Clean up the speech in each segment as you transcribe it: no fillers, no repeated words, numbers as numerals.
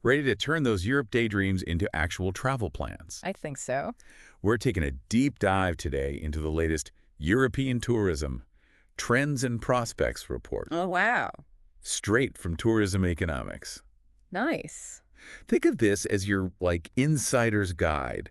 Ready to turn those Europe daydreams into actual travel plans? I think so. We're taking a deep dive today into the latest European tourism trends and prospects report, Oh, wow. straight from Tourism Economics. Nice. Think of this as your, insider's guide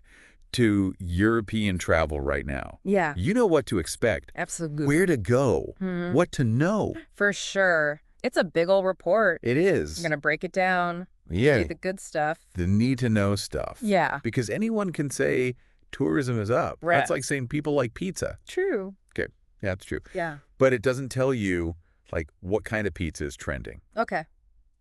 to European travel right now. Yeah, You know what to expect, absolutely. where to go, Mhm. what to know. For sure. It's a big old report. It is. I'm going to break it down. Yeah, Do the good stuff. the need-to-know stuff. Yeah. Because anyone can say tourism is up. Right. That's like saying people like pizza. True. Okay, yeah, that's true. Yeah. But it doesn't tell you, what kind of pizza is trending, Okay.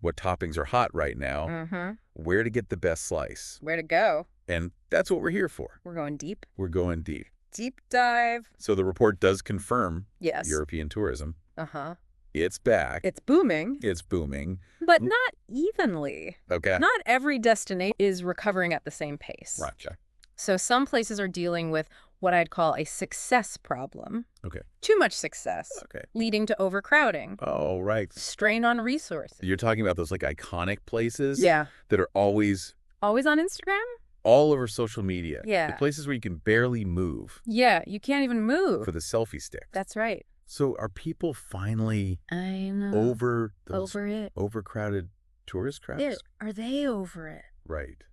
what toppings are hot right now, Mm-hmm. where to get the best slice. Where to go? And that's what we're here for. We're going deep. We're going deep. Deep dive. So the report does confirm Yes. European tourism. Uh-huh. It's back. It's booming, It's booming. but not evenly. Okay. Not every destination is recovering at the same pace. Right, check. So some places are dealing with what I'd call a success problem. Okay. Too much success, Okay. leading to overcrowding, Oh, right. strain on resources. You're talking about those, iconic places Yeah. that are always Always on Instagram? all over social media. Yeah. The places where you can barely move Yeah, you can't even move. for the selfie stick. That's right. So are people finally I know. over those Over it. overcrowded tourist crowds? Are they over it? Right.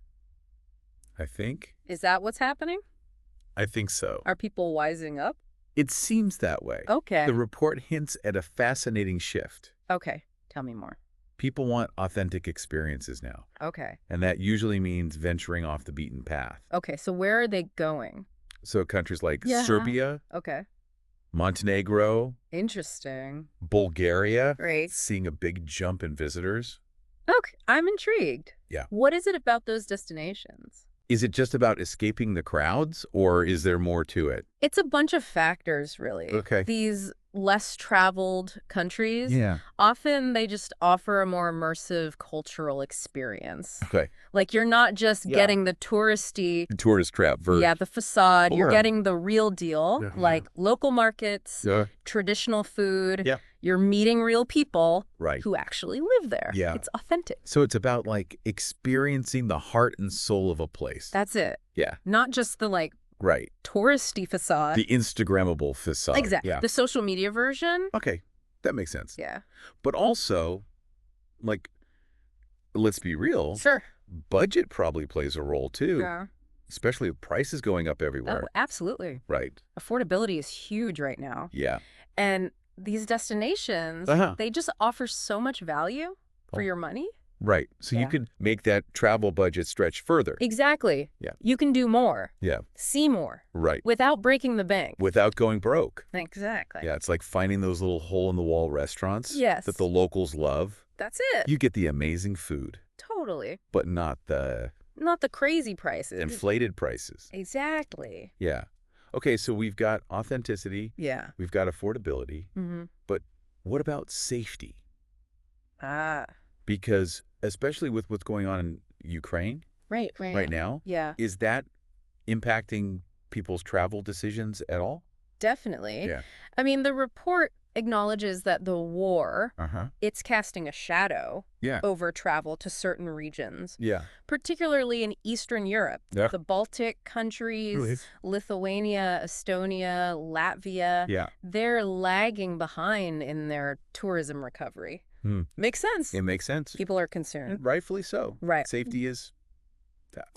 I think. Is that what's happening? I think so. Are people wising up? It seems that way. Okay. The report hints at a fascinating shift. Okay. Tell me more. People want authentic experiences now, Okay. and that usually means venturing off the beaten path. Okay, so where are they going? So countries like Yeah. Serbia, Okay. Montenegro, Interesting. Bulgaria, Great. seeing a big jump in visitors. Okay, I'm intrigued. Yeah. What is it about those destinations? Is it just about escaping the crowds, or is there more to it? It's a bunch of factors, really. Okay. These less traveled countries, Yeah. often they just offer a more immersive cultural experience. Okay. Like you're not just Yeah. getting the touristy, The tourist trap version. yeah, the facade. You're Sure. getting the real deal, Yeah. like local markets, Yeah. traditional food. Yeah. You're meeting real people Right. who actually live there. Yeah. It's authentic. So it's about experiencing the heart and soul of a place. That's it. Yeah. Not just the Right. touristy facade. The Instagrammable facade. Exactly. Yeah. The social media version. Okay. That makes sense. Yeah. But also, let's be real, Sure. budget probably plays a role too, Yeah. especially with prices going up everywhere. Oh, absolutely. Right. Affordability is huge right now. Yeah. And these destinations, Uh-huh. they just offer so much value for Oh. your money. Right. So you Yeah. could make that travel budget stretch further. Exactly. Yeah. You can do more, Yeah. see more, Right. without breaking the bank. Without going broke. Exactly. Yeah. It's like finding those little hole-in-the-wall restaurants Yes. that the locals love. That's it. You get the amazing food, Totally. but not the Not the crazy prices. inflated prices. Exactly. Yeah. Okay, so we've got authenticity, Yeah. we've got affordability, Mm-hmm. but what about safety? Ah. Because especially with what's going on in Ukraine Right. right now, Yeah. is that impacting people's travel decisions at all? Definitely. Yeah. I mean, the report acknowledges that the war, Uh-huh. it's casting a shadow Yeah. over travel to certain regions, Yeah. particularly in Eastern Europe. Yeah. The Baltic countries, Really? Lithuania, Estonia, Latvia, Yeah. they're lagging behind in their tourism recovery. Hmm. Makes sense. It makes sense. People are concerned. And rightfully so. Right. Safety is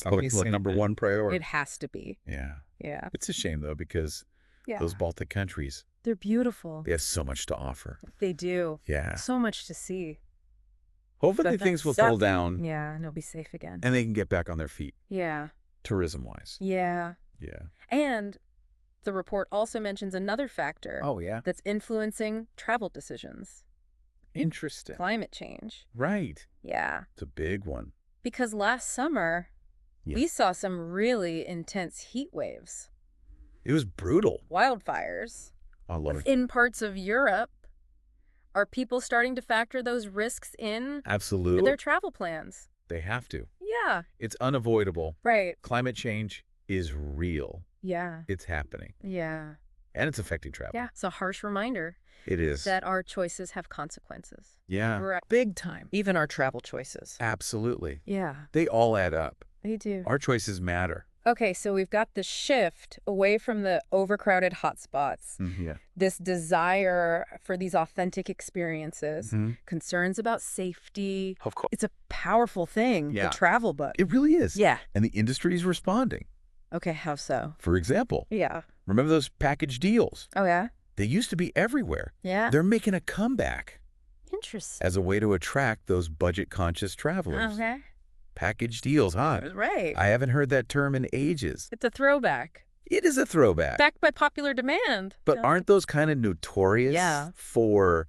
Obviously, number one priority. It has to be. Yeah. Yeah. It's a shame, though, because Yeah. those Baltic countries, They're beautiful. they have so much to offer. They do. Yeah. So much to see. Hopefully But things will that's- settle down Yeah, and they'll be safe again. and they can get back on their feet, Yeah. tourism-wise. Yeah. Yeah. And the report also mentions another factor Oh, yeah? that's influencing travel decisions. Interesting. Climate change. Right. Yeah. It's a big one. Because last summer, Yeah. we saw some really intense heat waves, It was brutal. wildfires I love it. in parts of Europe. Are people starting to factor those risks in Absolutely. their travel plans? They have to. Yeah. It's unavoidable. Right. Climate change is real. Yeah. It's happening. Yeah. And it's affecting travel. Yeah, it's a harsh reminder It is. that our choices have consequences. Yeah. Right. Big time. Even our travel choices. Absolutely. Yeah, They all add up. they do. Our choices matter. Okay, so we've got the shift away from the overcrowded hotspots, Yeah. this desire for these authentic experiences, concerns about safety. Of course. It's a powerful thing, Yeah. the travel bug. It really is. Yeah. And the industry is responding. Okay, how so? For example, Yeah. remember those package deals? Oh, yeah? They used to be everywhere. Yeah. They're making a comeback Interesting. as a way to attract those budget-conscious travelers. Okay. Package deals, huh? Right. I haven't heard that term in ages. It's a throwback. It is a throwback. Backed by popular demand. But aren't those kind of notorious Yeah. for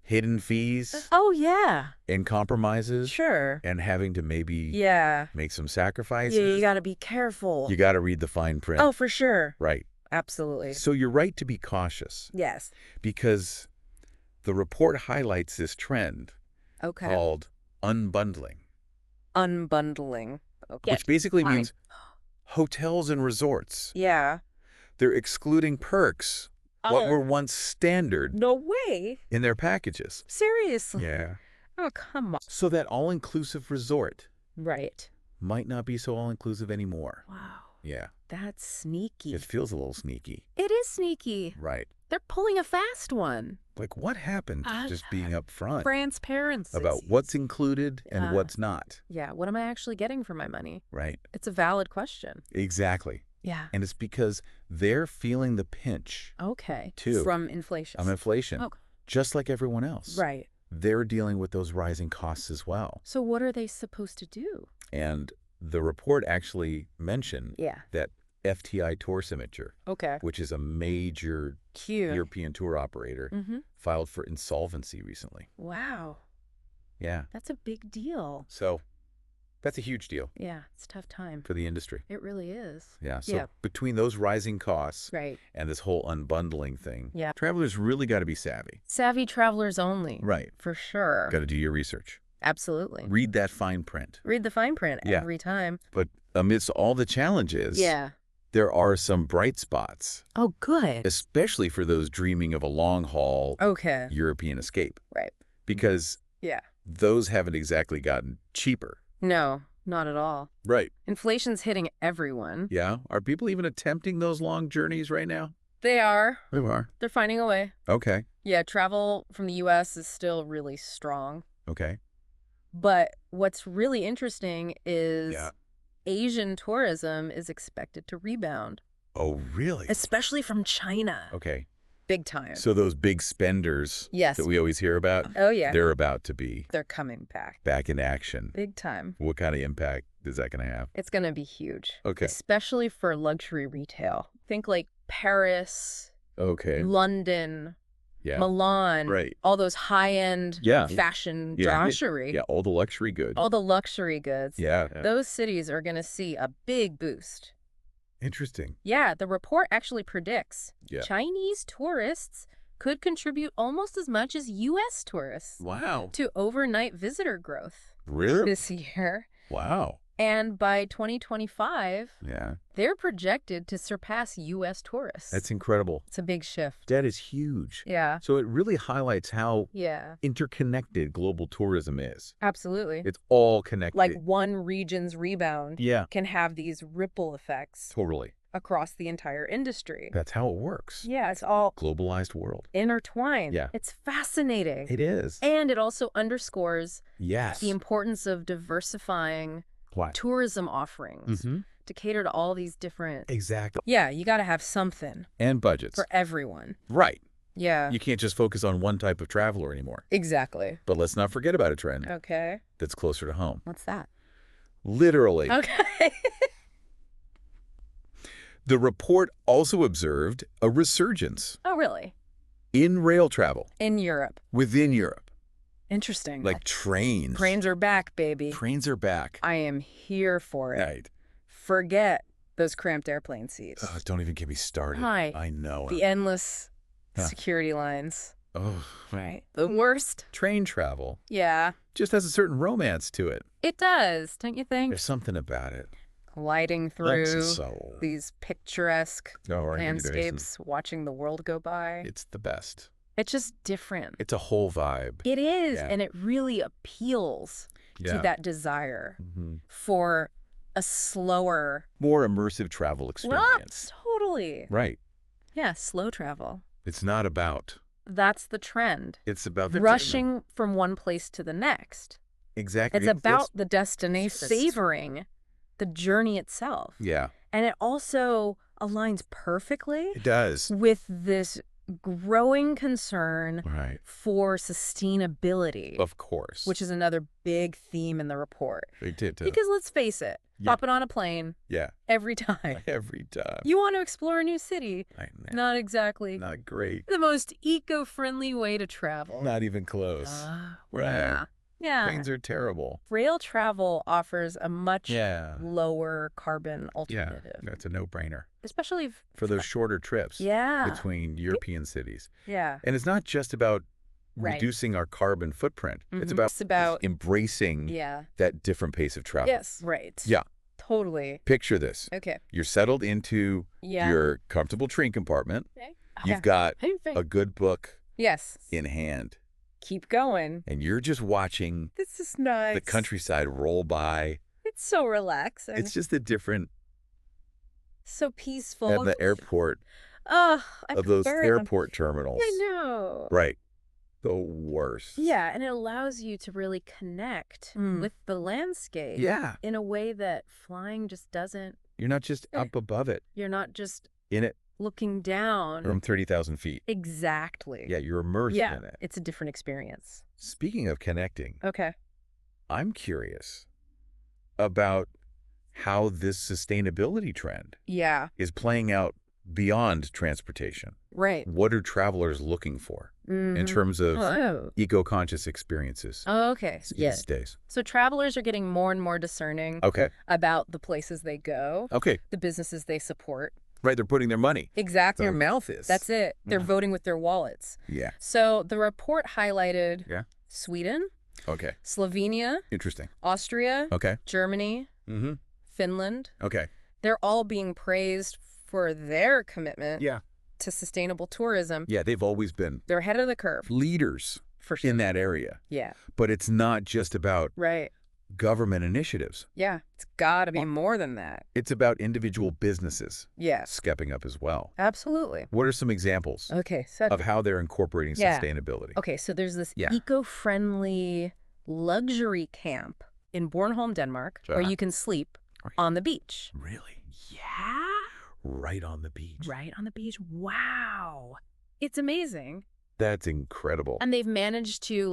hidden fees Oh, yeah. and compromises Sure. and having to maybe Yeah. make some sacrifices? Yeah, you got to be careful. You got to read the fine print. Oh, for sure. Right. Absolutely. So you're right to be cautious Yes. because the report highlights this trend Okay. called unbundling, Unbundling. Okay. which basically Fine. means hotels and resorts. Yeah. They're excluding perks, what Oh. were once standard No way. in their packages. Seriously. Yeah. Oh, come on. So that all-inclusive resort Right. might not be so all-inclusive anymore. Wow. Yeah. That's sneaky. It feels a little sneaky. It is sneaky. Right. They're pulling a fast one. Like, what happened to just being upfront Transparency. about what's included and Yeah. what's not? Yeah. What am I actually getting for my money? Right. It's a valid question. Exactly. Yeah. And it's because they're feeling the pinch Okay. Too. From inflation. of inflation, Oh. just like everyone else. Right. They're dealing with those rising costs as well. So what are they supposed to do? And the report actually mentioned Yeah. that FTI Tour Signature, Okay. which is a major Cute. European tour operator, Mm-hmm. filed for insolvency recently. Wow. Yeah. That's a big deal. So that's a huge deal Yeah. It's a tough time. for the industry. It really is. Yeah. So Yeah. between those rising costs Right. and this whole unbundling thing, Yeah. travelers really got to be savvy. Savvy travelers only. Right. For sure. Got to do your research. Absolutely. Read that fine print. Read the fine print Yeah. every time. But amidst all the challenges, Yeah. there are some bright spots, Oh, good. especially for those dreaming of a long-haul Okay. European escape, Right. because Yeah. those haven't exactly gotten cheaper. No, not at all. Right. Inflation's hitting everyone. Yeah. Are people even attempting those long journeys right now? They are. They are. They're finding a way. Okay. Yeah, travel from the U.S. is still really strong. Okay. But what's really interesting is Yeah. Asian tourism is expected to rebound, Oh, really? especially from China. Okay. Big time. So those big spenders Yes. that we always hear about, Oh, yeah. they're about to be They're coming back. back in action. Big time. What kind of impact is that going to have? It's going to be huge. Okay. Especially for luxury retail. Think like Paris, Okay. London, Yeah. Milan, Right. all those high-end Yeah. fashion Yeah. luxury, Yeah. All the luxury goods. all the luxury goods. Yeah. Those cities are going to see a big boost. Interesting. Yeah, the report actually predicts Yeah. Chinese tourists could contribute almost as much as U.S. tourists Wow. to overnight visitor growth Really? this year. Wow. And by 2025, Yeah. they're projected to surpass U.S. tourists. That's incredible. It's a big shift. That is huge. Yeah. So it really highlights how Yeah, interconnected global tourism is. absolutely. It's all connected. Like one region's rebound Yeah. can have these ripple effects Totally. across the entire industry. That's how it works. Yeah, it's all Globalized world. intertwined. Yeah. It's fascinating. It is. And it also underscores Yes. the importance of diversifying Why? tourism offerings Mm-hmm. to cater to all these different. Exactly. Yeah, you got to have something And budgets. for everyone. Right. Yeah, You can't just focus on one type of traveler anymore. exactly. But let's not forget about a trend Okay. that's closer to home. What's that? Literally. Okay. The report also observed a resurgence Oh, really? in rail travel In Europe. within Europe. Interesting. Like trains. Trains are back, baby. Trains are back. I am here for it. Right. Forget those cramped airplane seats. Oh, don't even get me started. Hi. I know. The endless Huh. security lines. Oh, Right. The worst. train travel Yeah. just has a certain romance to it. It does, don't you think? There's something about it. gliding through So, these picturesque or landscapes, watching the world go by. It's the best. It's just different. It's a whole vibe. It is, Yeah. and it really appeals to that desire for a slower... More immersive travel experience. Totally. Right. Yeah, slow travel. It's not about. That's the trend. It's about the Rushing from one place to the next. Exactly. It's about the destination, savoring the journey itself. Yeah, And it also aligns perfectly it does. with this growing concern Right. for sustainability, Of course. which is another big theme in the report. They did. Because let's face it, Yeah. hopping on a plane Yeah. every time. Every time. You want to explore a new city. I know. Not exactly Not great. the most eco-friendly way to travel. Not even close. Right. Yeah. Yeah. Planes are terrible. Rail travel offers a much Yeah. lower carbon Yeah. alternative. That's a no-brainer. Especially if, For those shorter trips. Yeah. Between European cities. Yeah. And it's not just about Right. reducing our carbon footprint. It's Mhm. about, It's about- embracing Yeah. that different pace of travel. Yes. Right. Yeah. Totally. Picture this. Okay. You're settled into Yeah. your comfortable train compartment. Okay. You've got Hey, a good book Yes. in hand, Keep going. and you're just watching This is nice. the countryside roll by. It's so relaxing. It's just a different so peaceful. at the airport Oh, I of those prefer it. airport terminals. I know. Right. The worst. Yeah, and it allows you to really connect with the landscape. Yeah. In a way that flying just doesn't. You're not just up above it, You're not just in it looking down. from 30,000 feet. Exactly. Yeah, you're immersed Yeah, in it. it's a different experience. Speaking of connecting, Okay. I'm curious about how this sustainability trend Yeah. is playing out beyond transportation. Right. What are travelers looking for in terms of Oh. eco-conscious experiences Okay. these days? So travelers are getting more and more discerning Okay. about the places they go, Okay. the businesses they support. Right. They're putting their money. Exactly. their mouth is. That's it. They're Yeah. voting with their wallets. Yeah. So the report highlighted Yeah. Sweden, Okay. Slovenia, Interesting. Austria, Okay. Germany, Mm-hmm. Finland. Okay. They're all being praised for their commitment Yeah. to sustainable tourism. Yeah. They've always been They're ahead of the curve, leaders for sure. in that area. Yeah. But it's not just about Right. government initiatives. Yeah. It's got to be more than that. It's about individual businesses Yes. stepping up as well. Absolutely. What are some examples Okay. So of how they're incorporating Yeah. sustainability? Okay, so there's this Yeah. eco-friendly luxury camp in Bornholm, Denmark, where you can sleep on the beach. Really? Yeah. Right on the beach. Right on the beach. Wow. It's amazing. That's incredible. And they've managed to,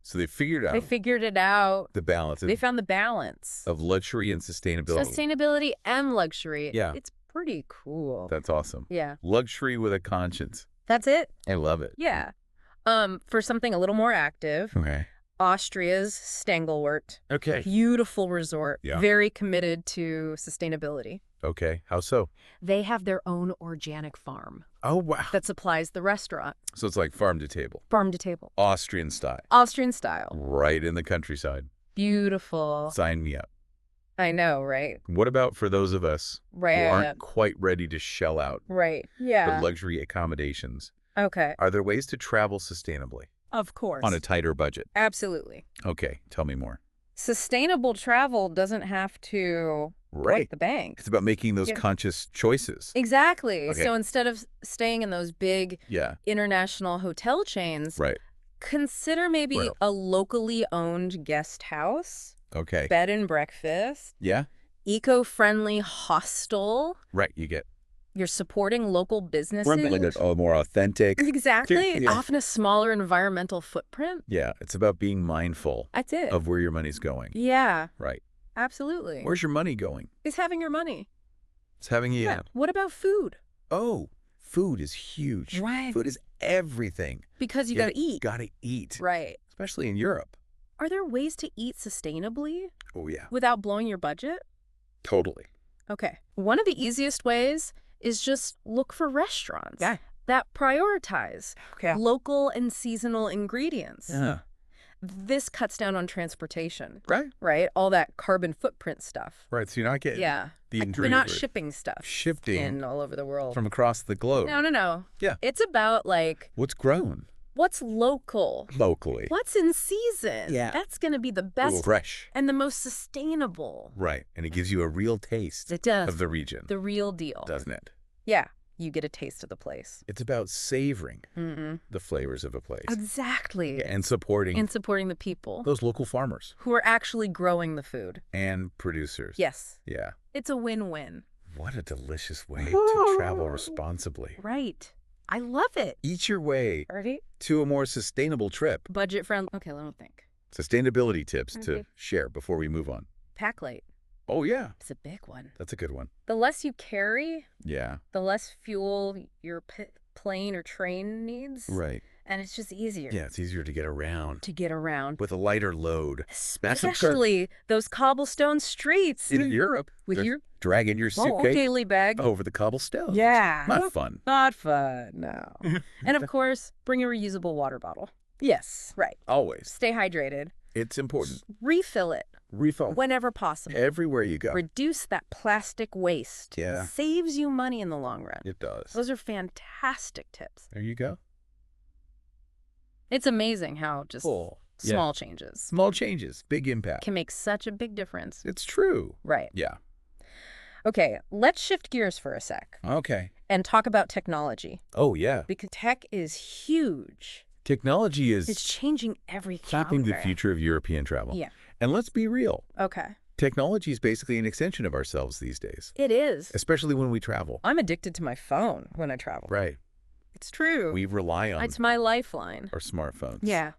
So they figured out they figured it out. the balance They found the balance. of luxury and sustainability. Sustainability and luxury. Yeah. It's pretty cool. That's awesome. Yeah. Luxury with a conscience. That's it. I love it. Yeah. For something a little more active, Okay. Austria's Stangelwort. Okay. Beautiful resort. Yeah. Very committed to sustainability. Okay. How so? They have their own organic farm Oh, wow. that supplies the restaurant, So it's like farm to table. farm to table, Austrian style. Austrian style. Right in the countryside. Beautiful. Sign me up. I know, right? What about for those of us Right. who aren't quite ready to shell out Right. for Yeah. luxury accommodations? Okay. Are there ways to travel sustainably Of course. on a tighter budget? Absolutely. Okay. Tell me more. Sustainable travel doesn't have to break the bank. It's about making those Yeah. conscious choices. Exactly. Okay. So instead of staying in those big Yeah. international hotel chains, Right. consider maybe Well. a locally owned guest house, Okay. bed and breakfast, Yeah. eco-friendly hostel. Right. You get You're supporting local businesses. like a more authentic. Exactly. Yeah. Often a smaller environmental footprint. Yeah. It's about being mindful That's it. of where your money's going. Yeah, Right. absolutely. Where's your money going? Is having your money. It's having you. Yeah. What about food? Oh, food is huge. Right. Food is everything. Because you got to eat. Got to eat. Right. Especially in Europe. Are there ways to eat sustainably Oh, yeah. without blowing your budget? Totally. Okay. One of the easiest ways is just look for restaurants Yeah. that prioritize Okay. local and seasonal ingredients. Yeah. This cuts down on transportation, Right. right? All that carbon footprint stuff. Right. So you're not getting Yeah. the We're injury not of it. shipping stuff Shifting in all over the world. from across the globe. No. Yeah. It's about, like, What's grown what's local, locally? what's in season. Yeah. That's going to be the Ooh, best fresh. and the most sustainable. Right. And it gives you a real taste It does. of the region, The real deal. doesn't it? Yeah. You get a taste of the place. It's about savoring Mm-mm. the flavors of a place. Exactly. Yeah, and supporting And supporting the people those local farmers who are actually growing the food. and producers. Yes. Yeah. It's a win-win. What a delicious way to travel responsibly. Right. I love it. Eat your way Ready? to a more sustainable trip. Budget friendly. Okay, let me think. Sustainability tips Okay. to share before we move on. Pack light. Oh, yeah. It's a big one. That's a good one. The less you carry, Yeah. the less fuel your plane or train needs. Right. And it's just easier Yeah, it's easier to get around to get around. with a lighter load. Especially those cobblestone streets. In Europe, With they're your dragging your suitcase daily bag. over the cobblestones. Yeah. Not fun. Not fun, no. And of course, bring a reusable water bottle. Yes. Right. Always. Stay hydrated. It's important. Refill it Refill whenever possible. everywhere you go. Reduce that plastic waste. Yeah. Saves you money in the long run. It does. Those are fantastic tips. There you go. It's amazing how just Cool. small changes Small changes, big impact. can make such a big difference. It's true. Right. Yeah. Okay, let's shift gears for a sec Okay. and talk about technology. Oh, yeah. Because tech is huge. Technology It's is changing everything. shaping out the there. future of European travel. Yeah. And let's be real. Okay. Technology is basically an extension of ourselves these days, It is. especially when we travel. I'm addicted to my phone when I travel. Right. It's true. We rely on It's my lifeline. our smartphones. Yeah.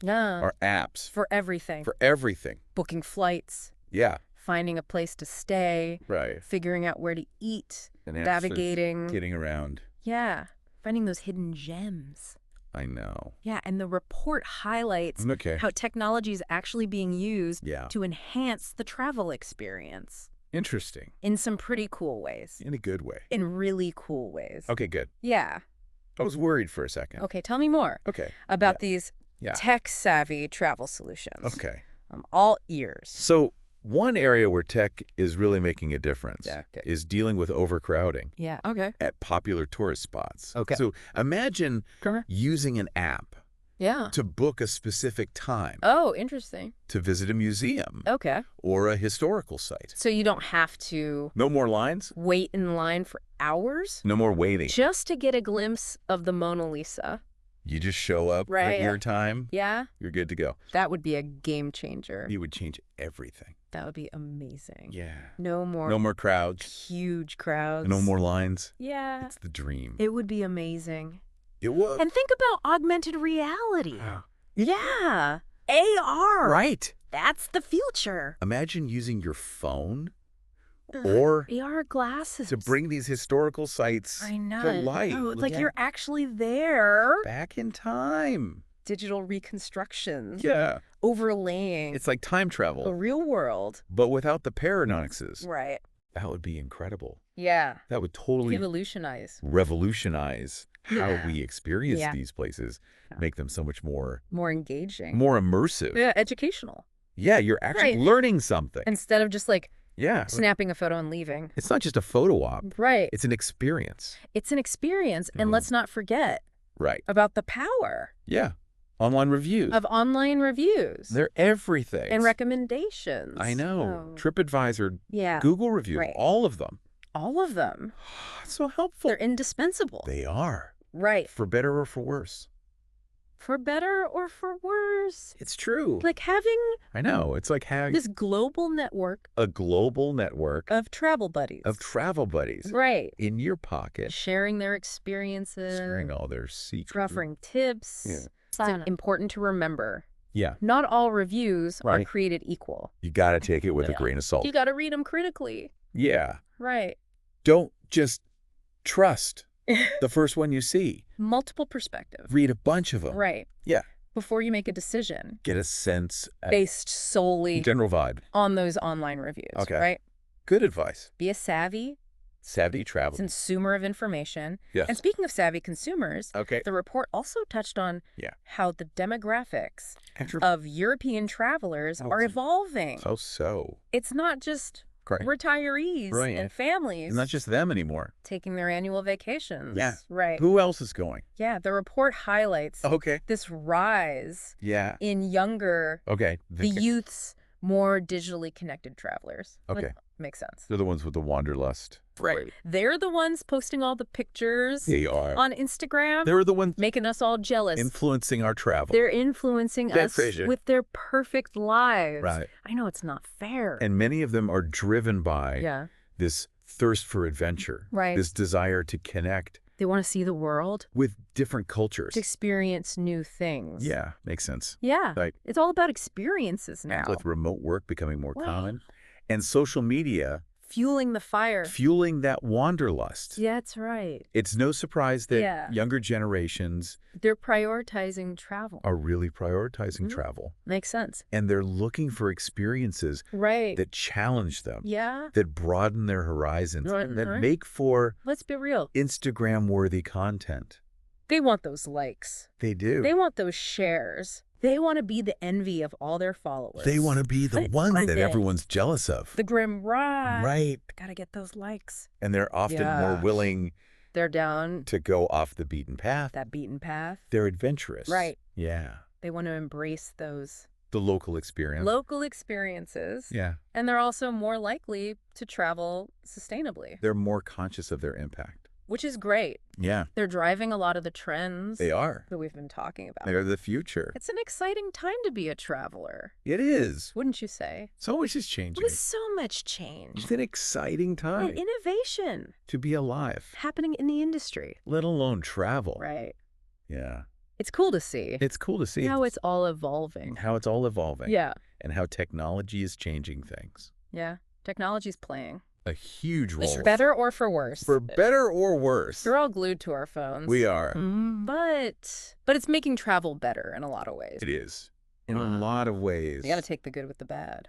Yeah. Our apps For everything. for everything. Booking flights, Yeah. finding a place to stay, Right. figuring out where to eat, And apps for navigating. Getting around. Yeah. Finding those hidden gems. I know. Yeah. And the report highlights Okay. how technology is actually being used Yeah. to enhance the travel experience Interesting. in some pretty cool ways. In a good way. In really cool ways. Okay, good. Yeah. I was worried for a second. Okay. Tell me more Okay. about Yeah. these Yeah. tech-savvy travel solutions. Okay. I'm all ears. So one area where tech is really making a difference Yeah, okay. is dealing with overcrowding Yeah. Okay. at popular tourist spots. Okay. So imagine using an app Yeah. to book a specific time Oh, interesting. to visit a museum Okay. or a historical site. So you don't have to No more lines, wait in line for hours no more waiting. just to get a glimpse of the Mona Lisa. You just show up Right. at your time, Yeah. you're good to go. That would be a game changer. You would change everything. That would be amazing. Yeah. No more No more crowds, huge crowds. no more lines. Yeah. It's the dream. It would be amazing. It would. And think about augmented reality. Oh. Yeah. AR. Right. That's the future. Imagine using your phone or AR glasses. to bring these historical sites I know. to life. Oh, like you're actually there. back in time. Digital reconstructions. Yeah. Overlaying It's like time the travel, real world. but without the paradoxes. Right. That would be incredible. Yeah. That would totally Evolutionize. revolutionize how Yeah. we experience Yeah. these places, Yeah. make them so much more More immersive. Yeah, educational. Yeah, you're actually Right. learning something. Instead of just like Yeah. snapping a photo and leaving. It's not just a photo op. Right. It's an experience. It's an experience. And Mhm. let's not forget Right. about the power Yeah. Online reviews. of online reviews They're everything. and recommendations. I know. Oh. TripAdvisor, Yeah. Google reviews, Right. all of them. All of them. It's so helpful. They're indispensable. They are. Right. For better or for worse. For better or for worse. It's true. Like having I know. It's like having this global network a global network of travel buddies. of travel buddies Right. in your pocket, Sharing their experiences. sharing all their secrets. Offering tips. Yeah. It's important to remember. Yeah. Not all reviews are Right. created equal. You got to take it with a Yeah. grain of salt. You got to read them critically. Yeah. Right. Don't just trust the first one you see. Multiple perspectives. Read a bunch of them. Right. Yeah. Before you make a decision Get a sense, based solely general vibe. on those online reviews. Okay. Right. Good advice. Be a savvy Savvy travel. consumer of information. Yes. And speaking of savvy consumers, Okay. the report also touched on Yeah. how the demographics Andrew, of European travelers are evolving. so. It's not just Great. retirees Right. and families It's not just them anymore. taking their annual vacations. Yeah. Right. Who else is going? Yeah, the report highlights Okay. this rise Yeah. in younger, Okay. the youth's more digitally connected travelers. Okay. Like, makes sense. They're the ones with the wanderlust. Right. They're the ones posting all the pictures They are. on Instagram, They're the ones making us all jealous. influencing our travel. They're influencing That's us crazy. with their perfect lives. Right. I know it's not fair. And many of them are driven by yeah. this thirst for adventure. Right. This desire to connect They want to see the world, with different cultures. to experience new things. Yeah, makes sense. Yeah. Like, It's all about experiences now. with remote work becoming more Wow. common and social media Fueling the fire. fueling that wanderlust. Yeah, that's right. It's no surprise that Yeah. younger generations They're prioritizing travel. are really prioritizing Mhm. travel. Makes sense. And they're looking for experiences Right. that challenge them, Yeah. that broaden their horizons, Right, and that right. make for Let's be real. Instagram-worthy content. They want those likes. They do. They want those shares. They want to be the envy of all their followers. They want to be the Right, one right. that everyone's jealous of. the grim ride. Right. Gotta get those likes. And they're often more Yeah. willing They're down to go off the beaten path. that beaten path. They're adventurous. Right. Yeah. They want to embrace those The local experience. local experiences. Yeah. And they're also more likely to travel sustainably, They're more conscious of their impact. which is great. Yeah. They're driving a lot of the trends They are. that we've been talking about. They're the future. It's an exciting time to be a traveler, It is. wouldn't you say? So much is changing. With so much change It's an exciting time and innovation to be alive, happening in the industry. let alone travel. Right. Yeah. It's cool to see It's cool to see how it's all evolving. how it's all evolving. Yeah. And how technology is changing things. Yeah. Technology's playing. A huge role. For better or for worse. For better or worse. We're all glued to our phones. We are. But it's making travel better in a lot of ways. It is. In a lot of ways. You got to take the good with the bad.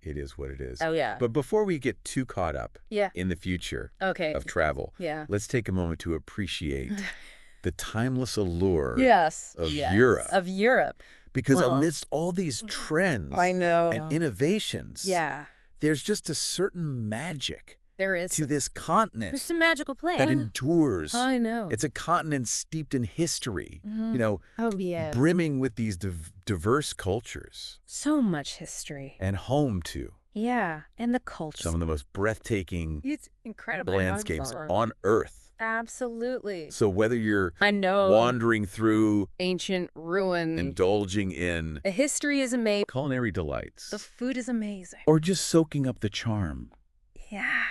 It is what it is. Oh, yeah. But before we get too caught up Yeah. in the future Okay. of travel, Yeah. let's take a moment to appreciate the timeless allure Yes. of Yes. Europe. Of Europe. Because Well, amidst all these trends know. and innovations, Yeah. there's just a certain magic There is. to this continent There's some magical play. that endures. I know. It's a continent steeped in history, Mhm. you know, Oh, yeah. brimming with these diverse cultures So much history. and home to Yeah. And the culture. some of the most breathtaking It's incredible. landscapes on Earth. Absolutely. So whether you're I know. wandering through, Ancient ruin. indulging in The history is amazing. culinary delights, The food is amazing. or just soaking up the charm Yeah.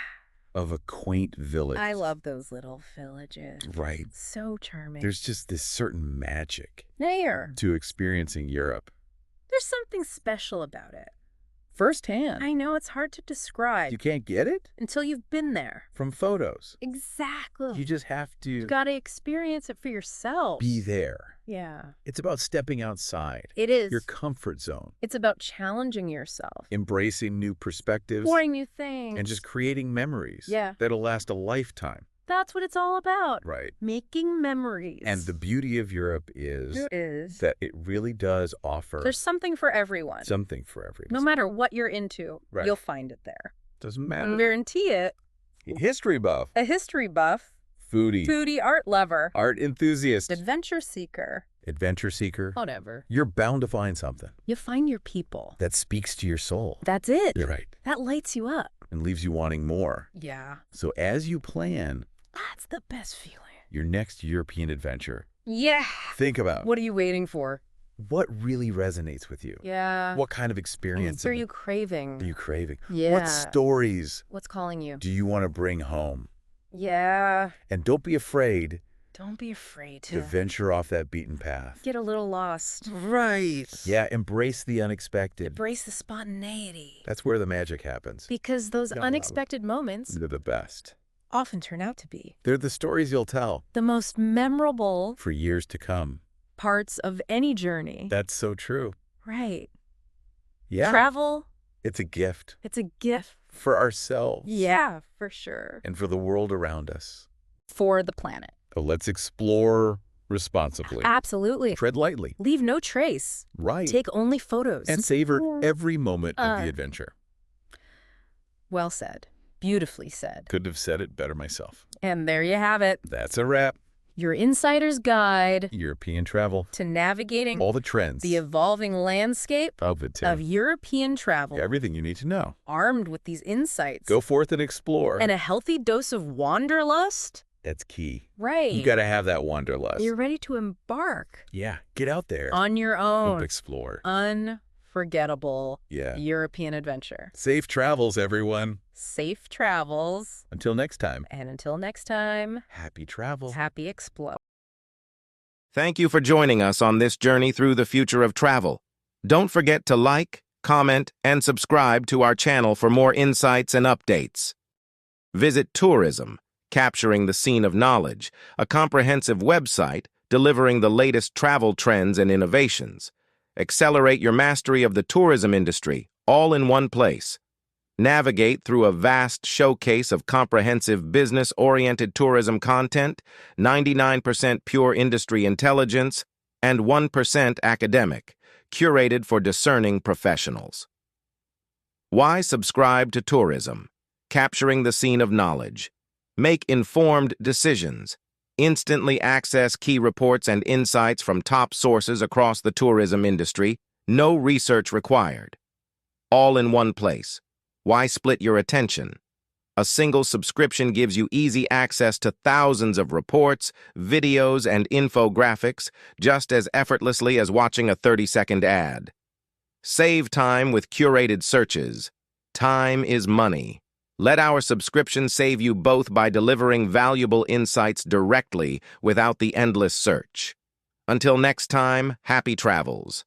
of a quaint village. I love those little villages. Right. So charming. There's just this certain magic There. to experiencing Europe. There's something special about it. Firsthand. I know it's hard to describe You can't get it until you've been there. from photos. Exactly. You just have to You got to experience it for yourself. be there. Yeah. It's about stepping outside It is. your comfort zone, It's about challenging yourself. embracing new perspectives, Exploring new things. and just creating memories Yeah. that'll last a lifetime. That's what it's all about. Right. Making memories. And the beauty of Europe is There is. that it really does offer There's something for everyone. something for everyone. No matter what you're into, Right. you'll find it there. Doesn't I matter. guarantee it. History buff, A history buff, foodie, foodie, art lover, art enthusiast, adventure seeker, adventure seeker. whatever. You're bound to find something You find your people. that speaks to your soul. That's it. You're right. That lights you up. And leaves you wanting more. Yeah. So as you plan That's the best feeling. your next European adventure, Yeah. think about What are you waiting for? what really resonates with you. Yeah. What kind of experience What are you craving? are you craving? Yeah. What stories What's calling you? do you want to bring home? Yeah. And don't be afraid Don't be afraid to venture off that beaten path. get a little lost. Right. Yeah, embrace the unexpected. Embrace the spontaneity. That's where the magic happens. Because those Yeah. unexpected moments They're the best. often turn out to be They're the stories you'll tell the most memorable for years to come. parts of any journey. That's so true. Right. Yeah. Travel, It's a gift it's a gift for ourselves. Yeah, for sure. And for the world around us. For the planet. So let's explore responsibly. Absolutely. Tread lightly. Leave no trace. Right. Take only photos. And savor every moment of the adventure. Well said. Beautifully said. Couldn't have said it better myself. And there you have it. That's a wrap. Your insider's guide European travel. to navigating All the trends. the evolving landscape of it, of European travel. Everything you need to know. Armed with these insights. Go forth and explore. And a healthy dose of wanderlust. That's key. Right. You got to have that wanderlust. You're ready to embark. Yeah, get out there. On your own. Explore. Unforgettable Yeah. European adventure. Safe travels, everyone. Safe travels. Until next time. And until next time, Happy travel. happy explore. Thank you for joining us on this journey through the future of travel. Don't forget to like, comment, and subscribe to our channel for more insights and updates. Visit Tourism, Capturing the Scene of Knowledge, a comprehensive website delivering the latest travel trends and innovations. Accelerate your mastery of the tourism industry, all in one place. Navigate through a vast showcase of comprehensive business-oriented tourism content, 99% pure industry intelligence, and 1% academic, curated for discerning professionals. Why subscribe to Tourism? Capturing the Scene of Knowledge. Make informed decisions. Instantly access key reports and insights from top sources across the tourism industry. No research required. All in one place. Why split your attention? A single subscription gives you easy access to thousands of reports, videos, and infographics just as effortlessly as watching a 30-second ad. Save time with curated searches. Time is money. Let our subscription save you both by delivering valuable insights directly without the endless search. Until next time, happy travels.